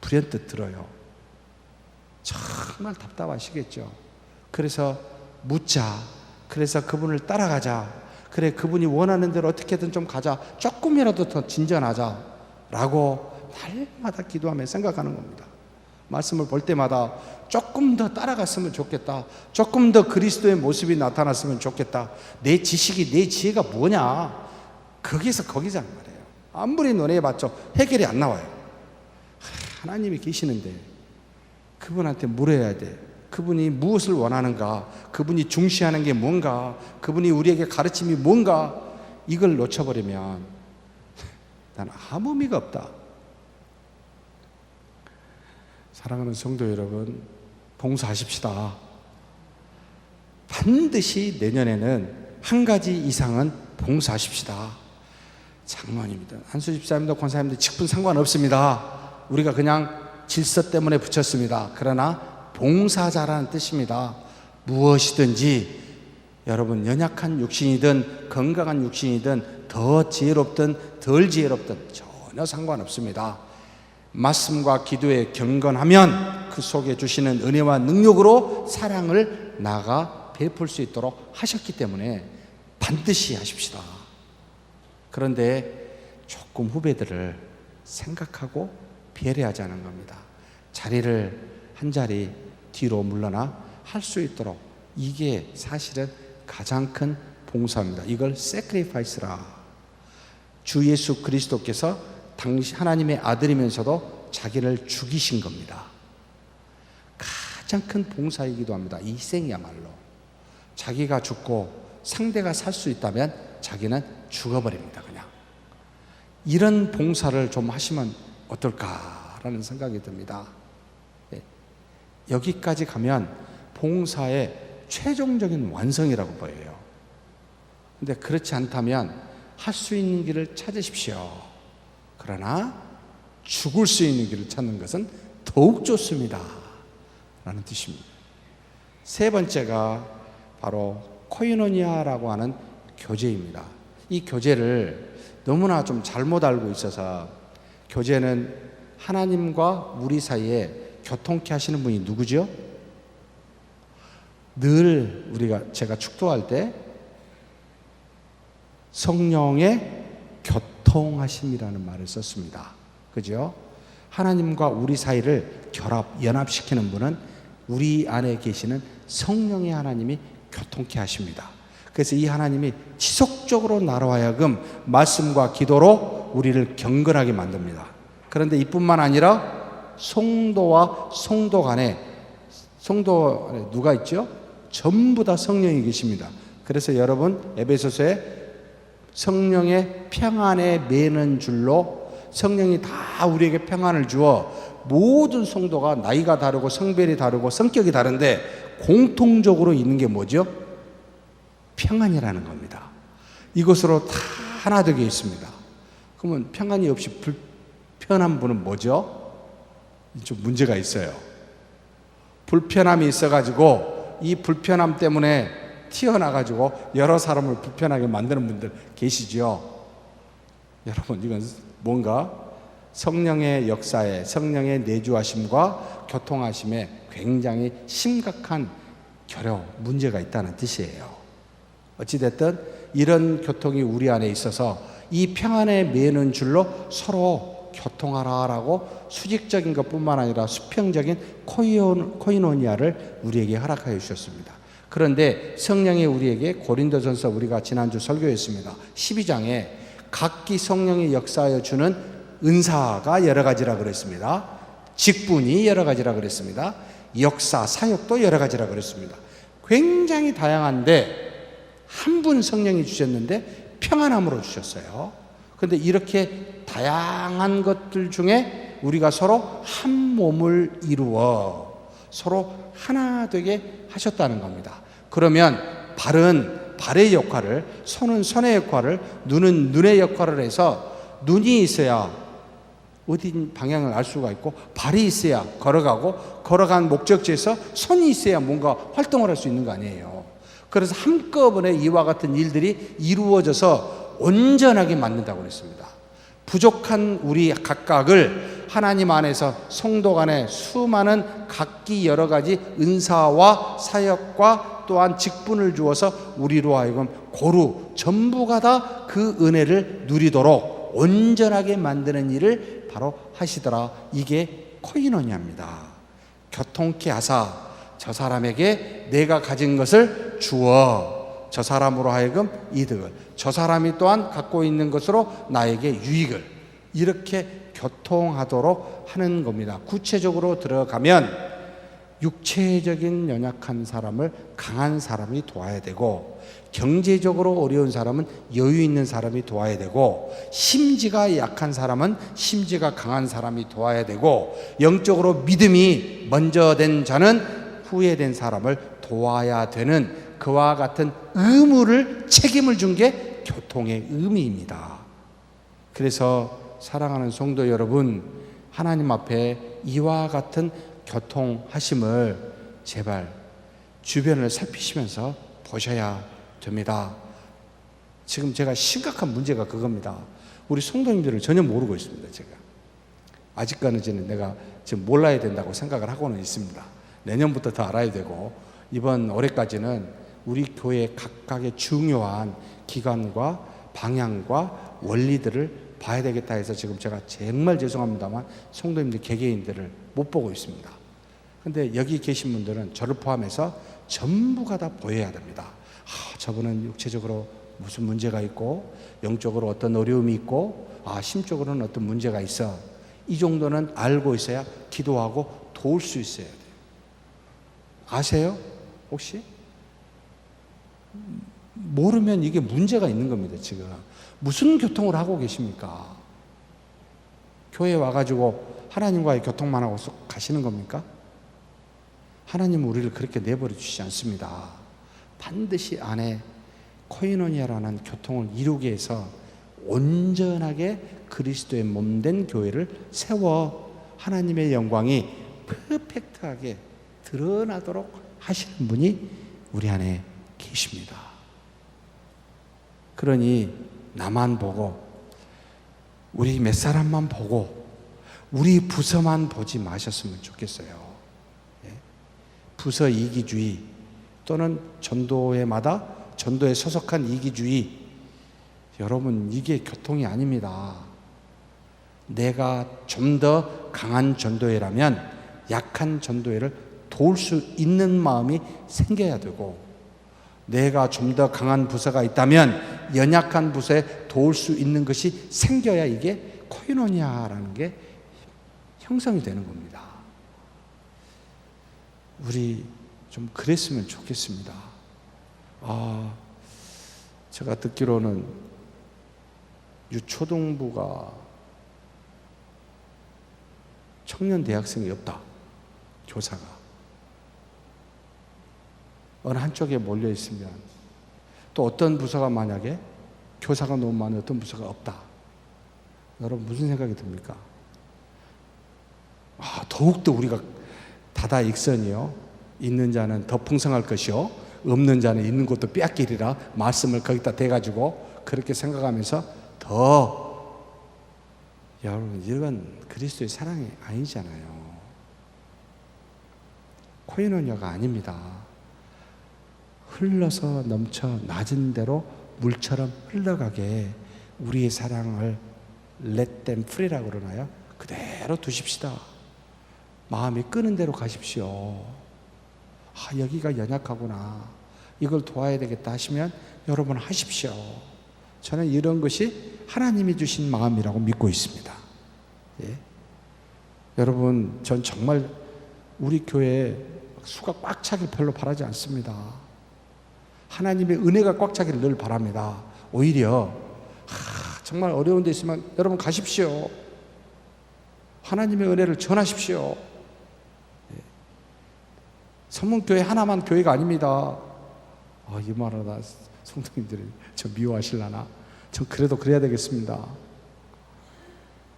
불현듯 들어요. 정말 답답하시겠죠. 그래서 묻자. 그래서 그분을 따라가자. 그래, 그분이 원하는 대로 어떻게든 좀 가자. 조금이라도 더 진전하자 라고 날마다 기도하며 생각하는 겁니다. 말씀을 볼 때마다 조금 더 따라갔으면 좋겠다. 조금 더 그리스도의 모습이 나타났으면 좋겠다. 내 지식이, 내 지혜가 뭐냐, 거기서 거기잖아 말이에요. 아무리 논해봤자 해결이 안 나와요. 하나님이 계시는데 그분한테 물어야 돼. 그분이 무엇을 원하는가, 그분이 중시하는 게 뭔가, 그분이 우리에게 가르침이 뭔가, 이걸 놓쳐버리면 난 아무 의미가 없다. 사랑하는 성도 여러분, 봉사하십시다. 반드시 내년에는 한 가지 이상은 봉사하십시다. 장로님이든 한수 집사님도 권사님도 직분 상관없습니다. 우리가 그냥 질서 때문에 붙였습니다. 그러나 봉사자라는 뜻입니다. 무엇이든지 여러분, 연약한 육신이든 건강한 육신이든 더 지혜롭든 덜 지혜롭든 전혀 상관없습니다. 말씀과 기도에 경건하면 그 속에 주시는 은혜와 능력으로 사랑을 나가 베풀 수 있도록 하셨기 때문에 반드시 하십시다. 그런데 조금 후배들을 생각하고 배려하자는 겁니다. 자리를 한 자리 뒤로 물러나 할 수 있도록, 이게 사실은 가장 큰 봉사입니다. 이걸 sacrifice라. 주 예수 그리스도께서 당시 하나님의 아들이면서도 자기를 죽이신 겁니다. 가장 큰 봉사이기도 합니다. 이 희생이야말로. 자기가 죽고 상대가 살 수 있다면 자기는 죽어버립니다. 그냥. 이런 봉사를 좀 하시면 어떨까라는 생각이 듭니다. 여기까지 가면 봉사의 최종적인 완성이라고 보여요. 근데 그렇지 않다면 할 수 있는 길을 찾으십시오. 그러나 죽을 수 있는 길을 찾는 것은 더욱 좋습니다 라는 뜻입니다. 세 번째가 바로 코이노니아라고 하는 교제입니다. 이 교제를 너무나 좀 잘못 알고 있어서, 교제는 하나님과 우리 사이에 교통케 하시는 분이 누구죠? 늘 제가 축도할 때 성령의 교통하심이라는 말을 썼습니다. 그죠? 하나님과 우리 사이를 연합시키는 분은 우리 안에 계시는 성령의 하나님이 교통케 하십니다. 그래서 이 하나님이 지속적으로 나로 하여금 말씀과 기도로 우리를 경건하게 만듭니다. 그런데 이뿐만 아니라 성도와 성도 간에, 성도 안에 누가 있죠? 전부 다 성령이 계십니다. 그래서 여러분, 에베소서에 성령의 평안에 매는 줄로, 성령이 다 우리에게 평안을 주어 모든 성도가 나이가 다르고 성별이 다르고 성격이 다른데 공통적으로 있는 게 뭐죠? 평안이라는 겁니다. 이것으로 다 하나 되게 있습니다. 그러면 평안이 없이 불편한 분은 뭐죠? 좀 문제가 있어요. 불편함이 있어가지고 이 불편함 때문에 튀어나가지고 여러 사람을 불편하게 만드는 분들 계시지요. 여러분, 이건 뭔가 성령의 역사에, 성령의 내주하심과 교통하심에 굉장히 심각한 문제가 있다는 뜻이에요. 어찌됐든 이런 교통이 우리 안에 있어서 이 평안에 매는 줄로 서로 교통하라라고 수직적인 것뿐만 아니라 수평적인 코이노니아를 우리에게 허락하여 주셨습니다. 그런데 성령이 우리에게 고린도전서, 우리가 지난주 설교했습니다, 12장에 각기 성령이 역사하여 주는 은사가 여러 가지라 그랬습니다. 직분이 여러 가지라 그랬습니다. 역사, 사역도 여러 가지라 그랬습니다. 굉장히 다양한데 한 분 성령이 주셨는데 평안함으로 주셨어요. 그런데 이렇게 다양한 것들 중에 우리가 서로 한 몸을 이루어 서로 하나 되게 하셨다는 겁니다. 그러면 발은 발의 역할을, 손은 손의 역할을, 눈은 눈의 역할을 해서 눈이 있어야 어디 방향을 알 수가 있고, 발이 있어야 걸어가고, 걸어간 목적지에서 손이 있어야 뭔가 활동을 할 수 있는 거 아니에요. 그래서 한꺼번에 이와 같은 일들이 이루어져서 온전하게 만든다고 그랬습니다. 부족한 우리 각각을 하나님 안에서 성도 간에 수많은 각기 여러 가지 은사와 사역과 또한 직분을 주어서 우리로 하여금 고루 전부가 다 그 은혜를 누리도록 온전하게 만드는 일을 바로 하시더라. 이게 코이노니아입니다. 교통케 하사 저 사람에게 내가 가진 것을 주어 저 사람으로 하여금 이득을, 저 사람이 또한 갖고 있는 것으로 나에게 유익을, 이렇게 교통하도록 하는 겁니다. 구체적으로 들어가면 육체적인 연약한 사람을 강한 사람이 도와야 되고, 경제적으로 어려운 사람은 여유 있는 사람이 도와야 되고, 심지가 약한 사람은 심지가 강한 사람이 도와야 되고, 영적으로 믿음이 먼저 된 자는 후회된 사람을 도와야 되는 그와 같은 의무를, 책임을 준 게 교통의 의미입니다. 그래서 사랑하는 성도 여러분, 하나님 앞에 이와 같은 교통하심을 제발 주변을 살피시면서 보셔야 됩니다. 지금 제가 심각한 문제가 그겁니다. 우리 성도님들을 전혀 모르고 있습니다. 제가 아직까지는 내가 지금 몰라야 된다고 생각을 하고는 있습니다. 내년부터 더 알아야 되고, 이번 올해까지는 우리 교회 각각의 중요한 기관과 방향과 원리들을 봐야 되겠다 해서 지금 제가 정말 죄송합니다만 성도님들 개개인들을 못 보고 있습니다. 근데 여기 계신 분들은 저를 포함해서 전부가 다 보여야 됩니다. 저분은 육체적으로 무슨 문제가 있고, 영적으로 어떤 어려움이 있고, 심적으로는 어떤 문제가 있어. 이 정도는 알고 있어야 기도하고 도울 수 있어야 돼요. 아세요? 혹시? 모르면 이게 문제가 있는 겁니다. 지금 무슨 교통을 하고 계십니까? 교회에 와가지고 하나님과의 교통만 하고 가시는 겁니까? 하나님은 우리를 그렇게 내버려 주시지 않습니다. 반드시 안에 코이노니아라는 교통을 이루게 해서 온전하게 그리스도의 몸된 교회를 세워 하나님의 영광이 퍼펙트하게 드러나도록 하시는 분이 우리 안에 계십니다. 그러니 나만 보고, 우리 몇 사람만 보고, 우리 부서만 보지 마셨으면 좋겠어요. 부서 이기주의 또는 전도에 소속한 이기주의, 여러분 이게 교통이 아닙니다. 내가 좀 더 강한 전도회라면 약한 전도회를 도울 수 있는 마음이 생겨야 되고, 내가 좀 더 강한 부서가 있다면 연약한 부서에 도울 수 있는 것이 생겨야 이게 코이노니아라는 게 형성이 되는 겁니다. 우리 좀 그랬으면 좋겠습니다. 제가 듣기로는 유초등부가 청년 대학생이 없다. 교사가 어느 한쪽에 몰려 있으면, 또 어떤 부서가 만약에 교사가 너무 많은 어떤 부서가 없다. 여러분 무슨 생각이 듭니까? 더욱더 우리가 다다익선이요. 있는 자는 더 풍성할 것이요 없는 자는 있는 것도 빼앗기리라. 말씀을 거기다 대가지고 그렇게 생각하면서 더, 여러분 이건 그리스도의 사랑이 아니잖아요. 코이노니아가 아닙니다. 흘러서 넘쳐 낮은 대로 물처럼 흘러가게 우리의 사랑을 let them free라고 그러나요? 그대로 두십시다. 마음이 끄는 대로 가십시오. 여기가 연약하구나, 이걸 도와야 되겠다 하시면 여러분 하십시오. 저는 이런 것이 하나님이 주신 마음이라고 믿고 있습니다. 예? 여러분, 전 정말 우리 교회에 수가 꽉 차길 별로 바라지 않습니다. 하나님의 은혜가 꽉 차기를 늘 바랍니다. 오히려 정말 어려운 데 있으면 여러분 가십시오. 하나님의 은혜를 전하십시오. 선문교회 하나만 교회가 아닙니다. 이 말하다 성도님들이 저 미워하실라나? 전 그래도 그래야 되겠습니다.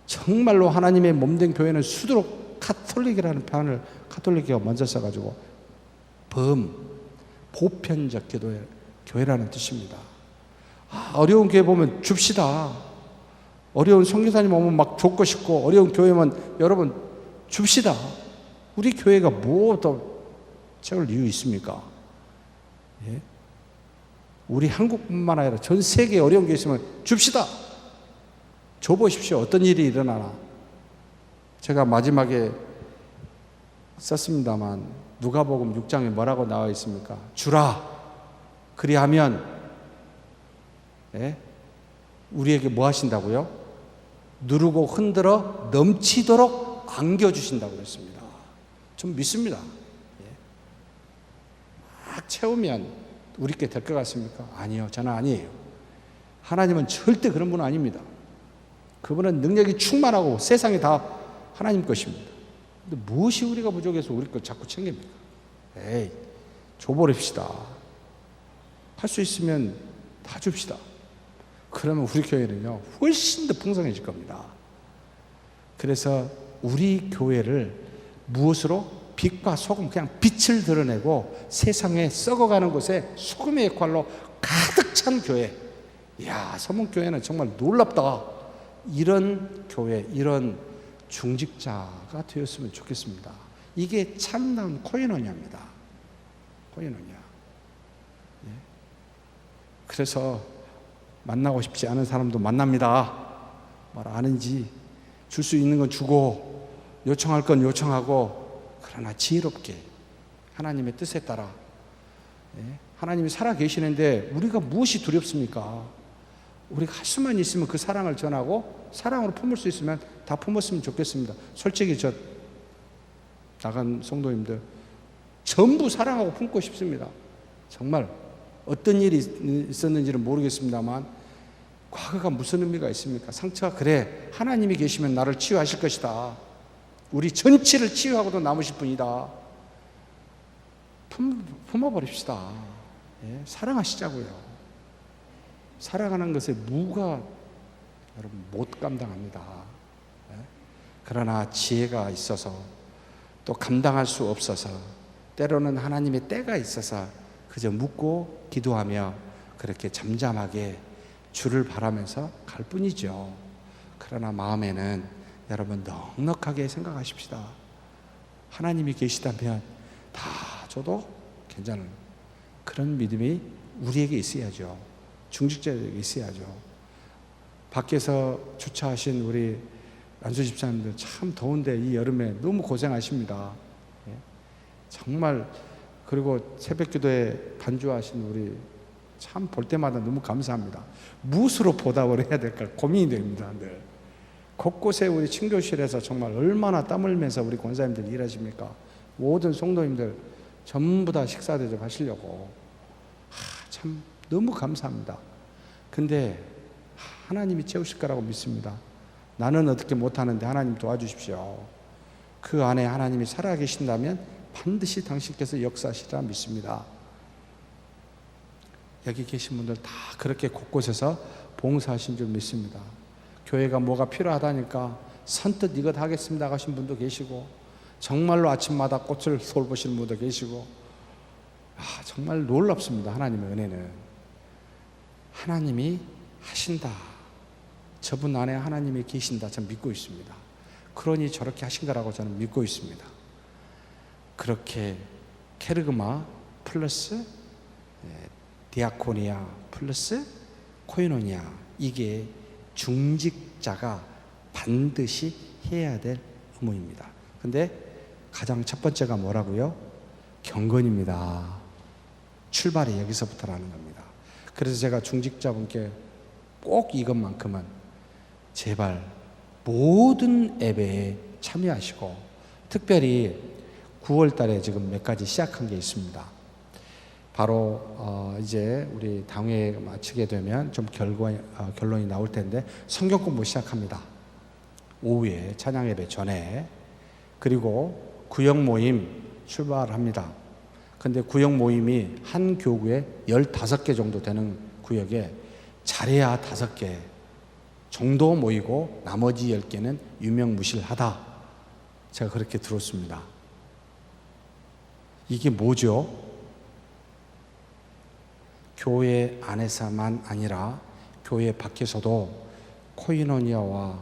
정말로 하나님의 몸된 교회는 수두룩 카톨릭이라는 표현을 카톨릭교가 먼저 써가지고 보편적 교회라는 뜻입니다. 어려운 교회 보면 줍시다. 어려운 선교사님 오면 막 줬고 싶고, 어려운 교회면 여러분 줍시다. 우리 교회가 뭐 더 채울 이유 있습니까? 예? 우리 한국뿐만 아니라 전 세계에 어려운 게 있으면 줍시다. 줘보십시오. 어떤 일이 일어나나. 제가 마지막에 썼습니다만 누가복음 6장에 뭐라고 나와 있습니까? 주라. 그리하면 우리에게 뭐 하신다고요? 누르고 흔들어 넘치도록 안겨주신다고 했습니다. 좀 믿습니다. 막 채우면 우리께 될 것 같습니까? 아니요, 저는 아니에요. 하나님은 절대 그런 분은 아닙니다. 그분은 능력이 충만하고 세상이 다 하나님 것입니다. 근데 무엇이 우리가 부족해서 우리 걸 자꾸 챙깁니까? 줘버립시다. 할 수 있으면 다 줍시다. 그러면 우리 교회는요 훨씬 더 풍성해질 겁니다. 그래서 우리 교회를 무엇으로? 빛과 소금, 그냥 빛을 드러내고 세상에 썩어가는 곳에 소금의 역할로 가득 찬 교회. 이야, 서문교회는 정말 놀랍다. 이런 교회, 이런 중직자가 되었으면 좋겠습니다. 이게 참나온 코이노니아입니다. 코이노니아. 그래서 만나고 싶지 않은 사람도 만납니다. 뭘 아는지 줄 수 있는 건 주고 요청할 건 요청하고, 그러나 지혜롭게 하나님의 뜻에 따라. 하나님이 살아 계시는데 우리가 무엇이 두렵습니까? 우리가 할 수만 있으면 그 사랑을 전하고 사랑으로 품을 수 있으면 다 품었으면 좋겠습니다. 솔직히 저 나간 성도님들 전부 사랑하고 품고 싶습니다. 정말 어떤 일이 있었는지는 모르겠습니다만 과거가 무슨 의미가 있습니까? 상처가 그래, 하나님이 계시면 나를 치유하실 것이다. 우리 전체를 치유하고도 남으실 분이다. 품어버립시다. 사랑하시자고요. 사랑하는 것의 무가 여러분 못 감당합니다. 그러나 지혜가 있어서 또 감당할 수 없어서 때로는 하나님의 때가 있어서 그저 묻고 기도하며 그렇게 잠잠하게 주를 바라면서 갈 뿐이죠. 그러나 마음에는 여러분 넉넉하게 생각하십시다. 하나님이 계시다면 다 줘도 괜찮은 그런 믿음이 우리에게 있어야죠. 중직자에게 있어야죠. 밖에서 주차하신 우리 안수 집사님들 참 더운데 이 여름에 너무 고생하십니다. 정말. 그리고 새벽기도에 반주하신 우리 참 볼 때마다 너무 감사합니다. 무엇으로 보답을 해야 될까 고민이 됩니다. 늘 곳곳에 우리 친교실에서 정말 얼마나 땀 흘면서 우리 권사님들이 일하십니까? 모든 성도님들 전부 다 식사 대접하시려고. 참 너무 감사합니다. 근데 하나님이 채우실 거라고 믿습니다. 나는 어떻게 못하는데 하나님 도와주십시오. 그 안에 하나님이 살아계신다면 반드시 당신께서 역사하시리라 믿습니다. 여기 계신 분들 다 그렇게 곳곳에서 봉사하신 줄 믿습니다. 교회가 뭐가 필요하다니까 선뜻 이것 하겠습니다 하신 분도 계시고, 정말로 아침마다 꽃을 돌보시는 분도 계시고, 정말 놀랍습니다. 하나님의 은혜는. 하나님이 하신다. 저분 안에 하나님이 계신다. 저는 믿고 있습니다. 그러니 저렇게 하신 거라고 저는 믿고 있습니다. 그렇게 케르그마 플러스 디아코니아 플러스 코이노니아, 이게 중직자가 반드시 해야 될 의무입니다. 근데 가장 첫 번째가 뭐라고요? 경건입니다. 출발이 여기서부터라는 겁니다. 그래서 제가 중직자분께 꼭 이것만큼은 제발 모든 예배에 참여하시고, 특별히 9월 달에 지금 몇 가지 시작한 게 있습니다. 바로 이제 우리 당회 마치게 되면 좀 결론이 나올 텐데, 성경 공부 시작합니다. 오후에 찬양 예배 전에. 그리고 구역 모임 출발합니다. 근데 구역 모임이 한 교구에 15개 정도 되는 구역에 잘해야 5개 정도 모이고 나머지 10개는 유명무실하다. 제가 그렇게 들었습니다. 이게 뭐죠? 교회 안에서만 아니라 교회 밖에서도 코이노니아와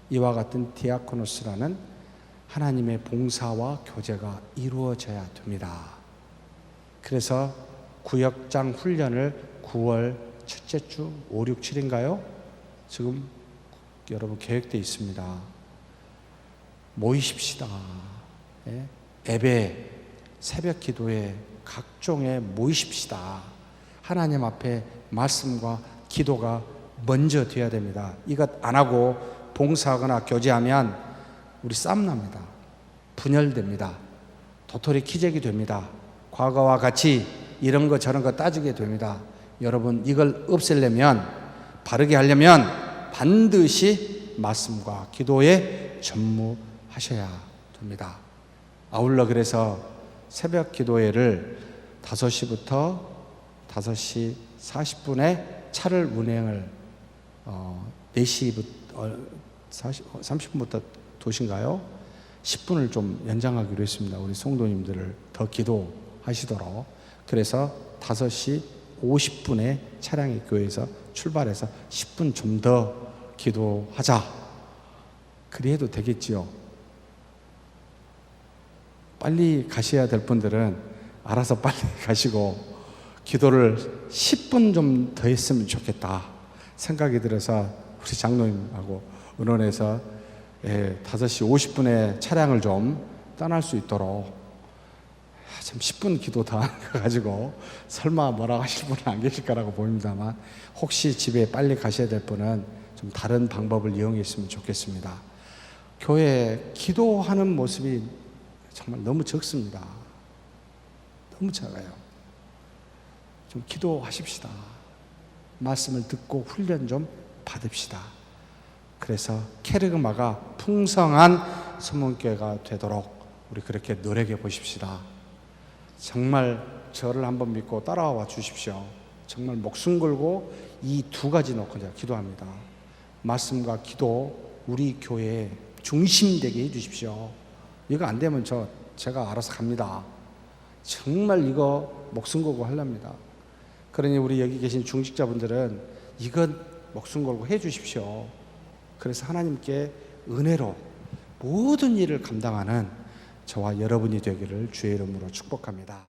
이와 같은 디아코노스라는 하나님의 봉사와 교제가 이루어져야 됩니다. 그래서 구역장 훈련을 9월 첫째 주 5, 6, 7인가요? 지금 여러분 계획되어 있습니다. 모이십시다. 예배, 새벽 기도에 각종에 모이십시다. 하나님 앞에 말씀과 기도가 먼저 되어야 됩니다. 이것 안 하고 봉사하거나 교제하면 우리 싸움 납니다. 분열됩니다. 도토리 키재기 됩니다. 과거와 같이 이런 거 저런 거 따지게 됩니다. 여러분, 이걸 없애려면, 바르게 하려면 반드시 말씀과 기도에 전무하셔야 됩니다. 아울러 그래서 새벽 기도회를 5시부터 5시 40분에 차를 운행을 4시부터 30분부터 도신가요? 10분을 좀 연장하기로 했습니다. 우리 성도님들을 더 기도하시도록. 그래서 5시 50분에 차량이 교회에서 출발해서 10분 좀 더 기도하자. 그래도 되겠지요. 빨리 가셔야 될 분들은 알아서 빨리 가시고, 기도를 10분 좀 더 했으면 좋겠다 생각이 들어서 우리 장로님하고 의논해서 5시 50분에 차량을 좀 떠날 수 있도록, 참 10분 기도 더 하는 거 가지고 설마 뭐라고 하실 분은 안 계실 거라고 보입니다만, 혹시 집에 빨리 가셔야 될 분은 좀 다른 방법을 이용했으면 좋겠습니다. 교회 기도하는 모습이 정말 너무 적습니다. 너무 작아요. 좀 기도하십시다. 말씀을 듣고 훈련 좀 받읍시다. 그래서 케르그마가 풍성한 서문교회가 되도록 우리 그렇게 노력해 보십시다. 정말 저를 한번 믿고 따라와 주십시오. 정말 목숨 걸고 이 2가지 놓고 제가 기도합니다. 말씀과 기도, 우리 교회에 중심되게 해주십시오. 이거 안 되면 제가 알아서 갑니다. 정말 이거 목숨 걸고 하렵니다. 그러니 우리 여기 계신 중직자분들은 이건 목숨 걸고 해 주십시오. 그래서 하나님께 은혜로 모든 일을 감당하는 저와 여러분이 되기를 주의 이름으로 축복합니다.